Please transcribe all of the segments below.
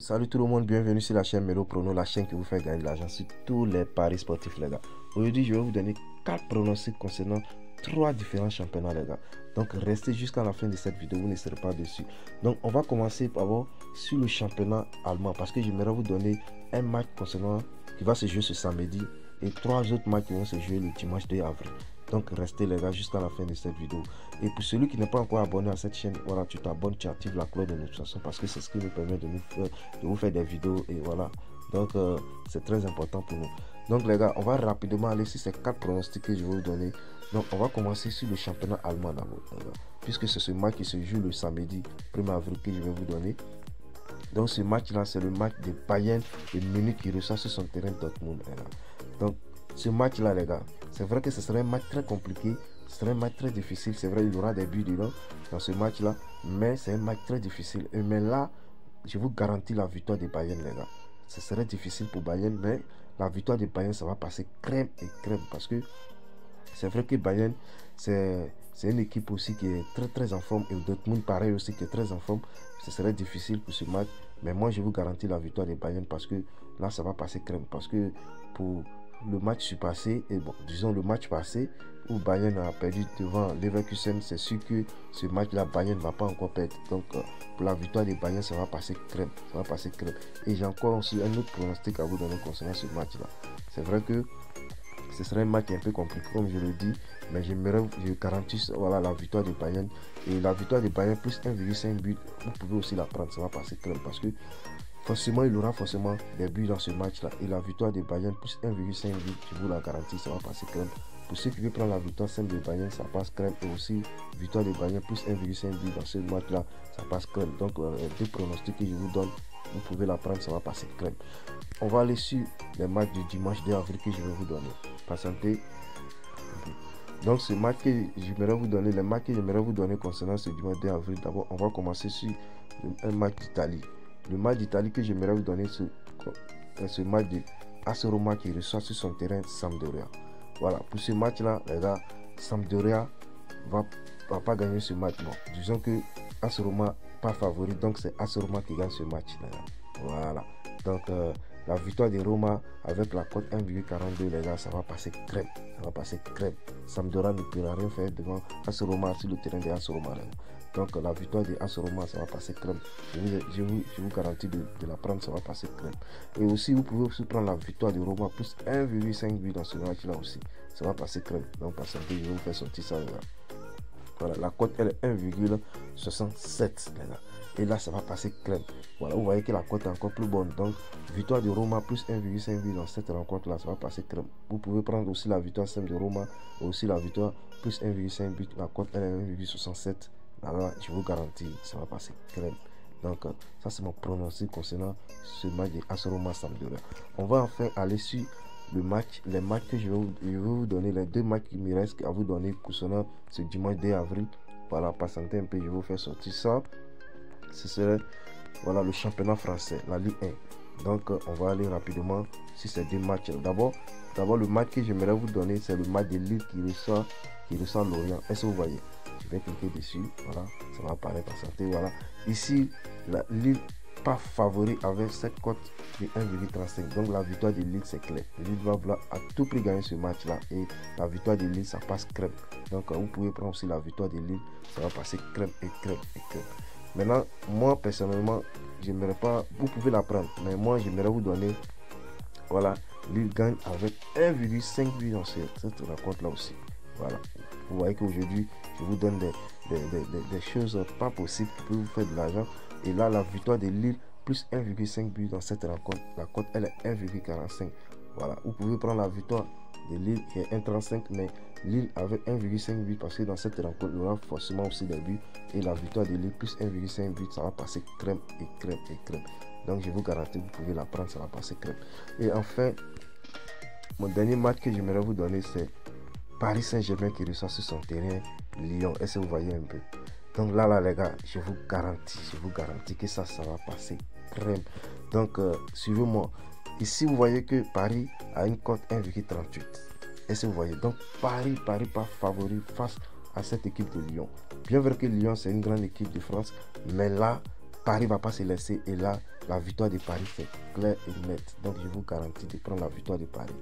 Salut tout le monde, bienvenue sur la chaîne Melo Prono, la chaîne qui vous fait gagner de l'argent sur tous les paris sportifs les gars. Aujourd'hui je vais vous donner 4 pronostics concernant 3 différents championnats les gars. Donc restez jusqu'à la fin de cette vidéo, vous ne serez pas dessus. Donc on va commencer d'abord sur le championnat allemand parce que j'aimerais vous donner un match concernant qui va se jouer ce samedi et 3 autres matchs qui vont se jouer le dimanche 2 avril. Donc restez les gars jusqu'à la fin de cette vidéo. Et pour celui qui n'est pas encore abonné à cette chaîne, voilà, tu t'abonnes, tu actives la cloche de notification parce que c'est ce qui nous permet de vous faire des vidéos et voilà. Donc c'est très important pour nous. Donc les gars, on va rapidement aller sur ces 4 pronostics que je vais vous donner. Donc on va commencer sur le championnat allemand d'abord, puisque c'est ce match qui se joue le samedi 1er avril que je vais vous donner. Donc ce match là, c'est le match de Bayern et Munich qui reçoit sur son terrain Dortmund. Donc ce match là les gars, c'est vrai que ce serait un match très compliqué, ce serait un match très difficile, c'est vrai il y aura des buts dedans dans ce match là, mais c'est un match très difficile. Mais là, je vous garantis la victoire de Bayern les gars. Ce serait difficile pour Bayern, mais la victoire de Bayern ça va passer crème et crème parce que c'est vrai que Bayern c'est une équipe aussi qui est très en forme et Dortmund pareil aussi qui est très en forme. Ce serait difficile pour ce match, mais moi je vous garantis la victoire de Bayern parce que là ça va passer crème parce que pour le match passé, et bon, disons le match passé où Bayern a perdu devant Leverkusen, c'est sûr que ce match-là, Bayern ne va pas encore perdre. Donc, pour la victoire de Bayern, ça va passer crème. Ça va passer crème. Et j'ai encore aussi un autre pronostic à vous donner concernant ce match-là. C'est vrai que ce serait un match un peu compliqué, comme je le dis, mais je garantis voilà, la victoire de Bayern. Et la victoire de Bayern plus 1,5 but, vous pouvez aussi la prendre, ça va passer crème parce que forcément, il y aura forcément des buts dans ce match-là. Et la victoire de Bayern plus 1,5 but, je vous la garantis, ça va passer crème. Pour ceux qui veulent prendre la victoire simple de Bayern, ça passe crème. Et aussi, victoire de Bayern plus 1,5 but dans ce match-là, ça passe crème. Donc, deux pronostics que je vous donne, vous pouvez la prendre, ça va passer crème. On va aller sur les matchs du dimanche 2 avril que je vais vous donner. Patientez. Donc, ce match que j'aimerais vous donner, les matchs que j'aimerais vous donner concernant ce dimanche 2 avril, d'abord, on va commencer sur un match d'Italie. Le match d'Italie que j'aimerais vous donner, c'est ce match de AS Roma qui reçoit sur son terrain Sampdoria. Voilà, pour ce match-là, les gars, Sampdoria va pas gagner ce match. Non, disons que AS Roma pas favori, donc c'est AS Roma qui gagne ce match. Voilà, donc la victoire de Roma avec la cote 1,42, les gars, ça va passer crème. Ça va passer crème. Sampdoria ne pourra rien faire devant AS Roma sur le terrain de AS Roma. Donc la victoire de AS Roma, ça va passer crème. Je vous garantis de la prendre, ça va passer crème. Et aussi, vous pouvez aussi prendre la victoire de Roma plus 1,5 but dans ce match-là aussi. Ça va passer crème. Donc patientez, je vais vous faire sortir ça. Là. Voilà, la cote elle est 1,67. Et là, ça va passer crème. Voilà, vous voyez que la cote est encore plus bonne. Donc, victoire de Roma plus 1,5 but dans cette rencontre-là, ça va passer crème. Vous pouvez prendre aussi la victoire simple de Roma et aussi la victoire plus 1,5 but. La cote elle est 1,67. Là, je vous garantis, ça va passer crème. Donc, ça c'est mon pronostic concernant ce match de AS Roma Sampdoria. On va enfin aller sur les matchs que je vais vous donner, les deux matchs qui me restent à vous donner concernant ce dimanche 2 avril. Voilà, patientez un peu, je vais vous faire sortir ça. Ce serait voilà, le championnat français, la Ligue 1. Donc, on va aller rapidement sur ces deux matchs. D'abord, le match que j'aimerais vous donner, c'est le match de Lille qui reçoit Lorient. Est-ce que vous voyez? Je vais cliquer dessus, voilà, ça va apparaître, patienter, voilà. Ici, la Lille pas favori avec cette cote de 1,35. Donc la victoire de Lille, c'est clair. Lille va vouloir à tout prix gagner ce match-là et la victoire de Lille, ça passe crème. Donc vous pouvez prendre aussi la victoire de Lille, ça va passer crème et crème et crème. Maintenant, moi personnellement, j'aimerais pas, vous pouvez la prendre, mais moi j'aimerais vous donner, voilà, Lille gagne avec 1,5 but dans cette rencontre-là aussi. Voilà, vous voyez qu'aujourd'hui, je vous donne des choses pas possibles qui peuvent vous faire de l'argent. Et là, la victoire de Lille plus 1,5 but dans cette rencontre, la cote elle est 1,45. Voilà, vous pouvez prendre la victoire de Lille qui est 1,35, mais Lille avec 1,5 but parce que dans cette rencontre, il y aura forcément aussi des buts. Et la victoire de Lille plus 1,5 but, ça va passer crème et crème et crème. Donc je vous garantis, vous pouvez la prendre, ça va passer crème. Et enfin, mon dernier match que j'aimerais vous donner, c'est Paris Saint-Germain qui reçoit sur son terrain Lyon. Est-ce que vous voyez un peu? Donc là les gars, je vous garantis que ça va passer crème. Donc suivez-moi. Ici vous voyez que Paris a une cote 1,38. Est-ce que vous voyez? Donc Paris pas favori face à cette équipe de Lyon. Bien vrai que Lyon c'est une grande équipe de France, mais là Paris va pas se laisser. Et là, la victoire de Paris, c'est clair et net. Donc, je vous garantis de prendre la victoire de Paris.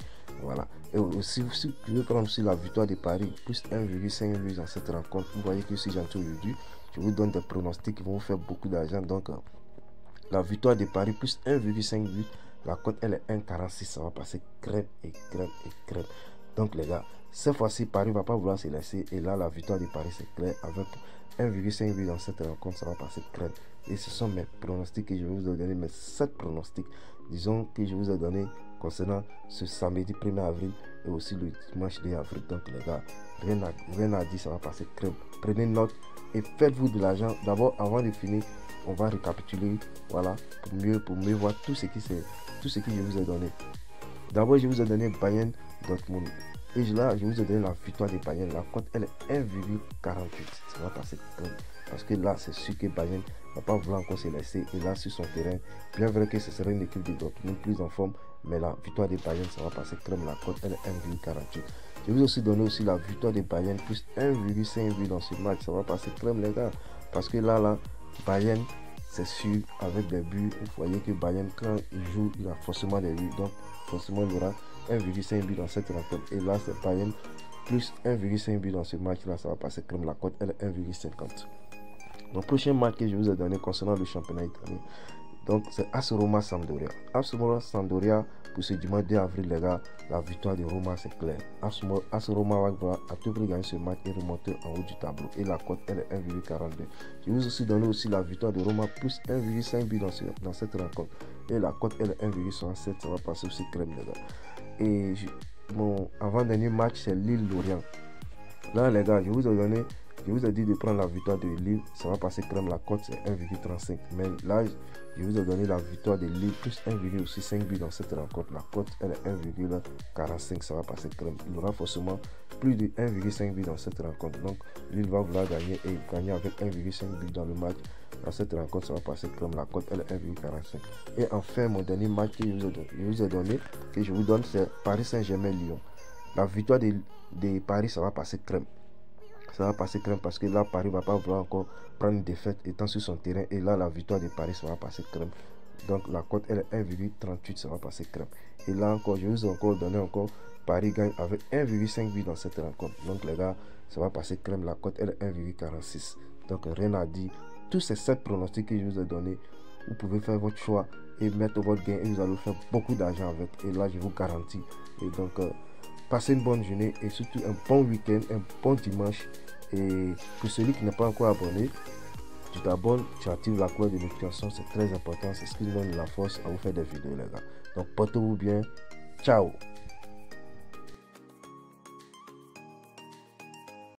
Voilà. Et aussi, si vous voulez prendre aussi la victoire de Paris, plus 1,5 buts dans cette rencontre, vous voyez que si j'entends aujourd'hui, je vous donne des pronostics qui vont vous faire beaucoup d'argent. Donc, la victoire de Paris, plus 1,5 buts, la cote, elle est 1,46. Ça va passer crème et crème et crème. Donc, les gars, cette fois-ci, Paris ne va pas vouloir se laisser. Et là, la victoire de Paris, c'est clair. Avec 1,5 buts dans cette rencontre, ça va passer crème. Et ce sont mes pronostics que je vais vous donner, mes 7 pronostics, disons, que je vous ai donné concernant ce samedi 1er avril et aussi le dimanche 2 avril. Donc, les gars, rien à dire, ça va passer crème. Prenez note et faites-vous de l'argent. D'abord, avant de finir, on va récapituler, voilà, pour mieux voir tout ce que je vous ai donné. D'abord, je vous ai donné Bayern Dortmund. Et là, je vous ai donné la victoire de Bayern. La cote, elle est 1,48. Ça va passer crème. Parce que là, c'est sûr que Bayern ne va pas vouloir encore se laisser. Et là, sur son terrain, bien vrai que ce serait une équipe de Dortmund plus en forme. Mais la victoire de Bayern, ça va passer crème. La cote, elle est 1,48. Je vous ai aussi donné aussi la victoire de Bayern plus 1,5 but dans ce match. Ça va passer crème, les gars. Parce que là, Bayern, c'est sûr, avec des buts, vous voyez que Bayern, quand il joue, il a forcément des buts. Donc, forcément, il y aura 1,5 but dans cette rencontre. Et là, c'est Bayern plus 1,5 but dans ce match-là. Ça va passer comme la cote, elle est 1,50. Le prochain match que je vous ai donné concernant le championnat italien, donc c'est AS Roma Sampdoria. AS Roma Sampdoria, pour ce dimanche 2 avril, les gars, la victoire de Roma, c'est clair. AS Roma va à tout prix gagner ce match et remonter en haut du tableau. Et la cote, elle est 1,42. Je vous ai aussi donné aussi la victoire de Roma plus 1,5 but dans cette rencontre. Et la cote, elle est 1,67. Ça va passer aussi crème, les gars. Et mon avant-dernier match, c'est Lille-Lorient. Là, les gars, je vous ai dit de prendre la victoire de Lille. Ça va passer crème. La cote, c'est 1,35. Mais là, je vous ai donné la victoire de Lille plus 1,5 but dans cette rencontre. La cote, elle est 1,45. Ça va passer crème. Il y aura forcément plus de 1,5 but dans cette rencontre. Donc, Lille va vouloir gagner et gagner avec 1,5 but dans le match. Dans cette rencontre, ça va passer crème. La cote, elle est 1,45. Et enfin, mon dernier match que je vous ai donné, que je vous donne, c'est Paris Saint-Germain-Lyon. La victoire de Paris, ça va passer crème. Ça va passer crème parce que là, Paris ne va pas vouloir encore prendre une défaite étant sur son terrain. Et là, la victoire de Paris, ça va passer crème. Donc, la cote, elle est 1,38, ça va passer crème. Et là encore, je vous ai encore donné encore Paris gagne avec 1,5 but dans cette rencontre. Donc, les gars, ça va passer crème. La cote, elle est 1,46. Donc, rien à dire. Tous ces 7 pronostics que je vous ai donnés, vous pouvez faire votre choix et mettre votre gain et vous allez faire beaucoup d'argent avec. Et là, je vous garantis. Et donc, passez une bonne journée et surtout un bon week-end, un bon dimanche. Et pour celui qui n'est pas encore abonné, tu t'abonnes, tu actives la cloche de notification, c'est très important. C'est ce qui nous donne la force à vous faire des vidéos, les gars. Donc, portez-vous bien. Ciao.